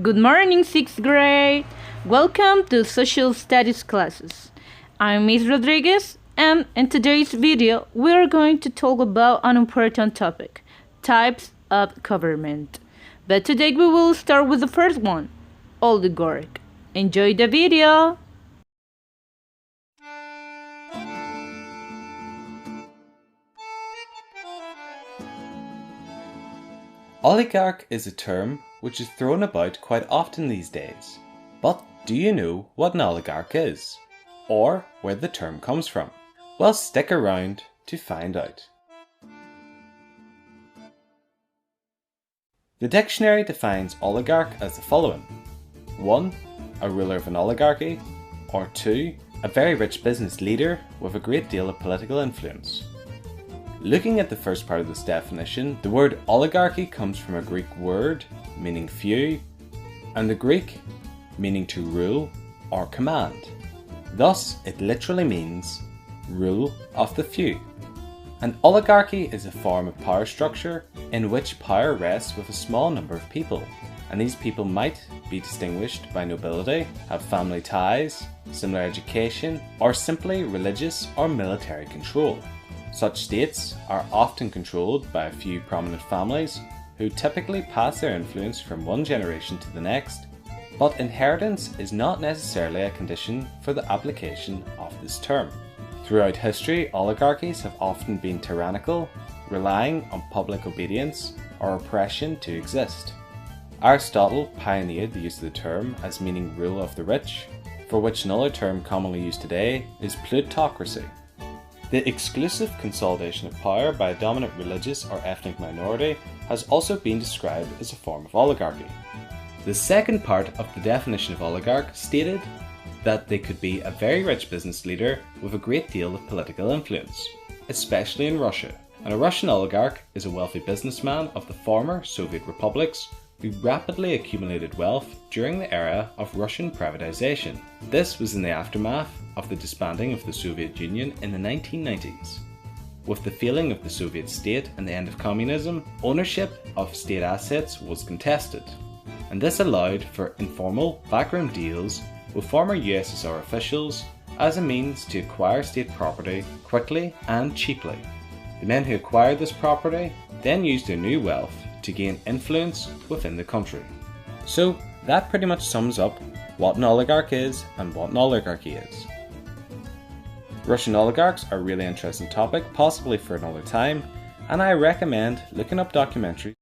Good morning, 6th grade. Welcome to Social Studies classes. I'm Ms. Rodriguez, and in today's video, we're going to talk about an important topic, types of government. But today we will start with the first one, oligarch. Enjoy the video! Oligarch is a term which is thrown about quite often these days. But do you know what an oligarch is? Or where the term comes from? Well, stick around to find out. The dictionary defines oligarch as the following. 1. A ruler of an oligarchy. Or 2. A very rich business leader with a great deal of political influence. Looking at the first part of this definition, the word oligarchy comes from a Greek word meaning few, and the Greek meaning to rule or command. Thus, it literally means rule of the few. An oligarchy is a form of power structure in which power rests with a small number of people, and these people might be distinguished by nobility, have family ties, similar education, or simply religious or military control. Such states are often controlled by a few prominent families who typically pass their influence from one generation to the next, but inheritance is not necessarily a condition for the application of this term. Throughout history, oligarchies have often been tyrannical, relying on public obedience or oppression to exist. Aristotle pioneered the use of the term as meaning rule of the rich, for which another term commonly used today is plutocracy. The exclusive consolidation of power by a dominant religious or ethnic minority has also been described as a form of oligarchy. The second part of the definition of oligarch stated that they could be a very rich business leader with a great deal of political influence, especially in Russia. And a Russian oligarch is a wealthy businessman of the former Soviet republics who rapidly accumulated wealth during the era of Russian privatization. This was in the aftermath of the disbanding of the Soviet Union in the 1990s. With the failing of the Soviet state and the end of communism, ownership of state assets was contested, and this allowed for informal backroom deals with former USSR officials as a means to acquire state property quickly and cheaply. The men who acquired this property then used their new wealth to gain influence within the country. So that pretty much sums up what an oligarch is and what an oligarchy is. Russian oligarchs are a really interesting topic, possibly for another time, and I recommend looking up documentaries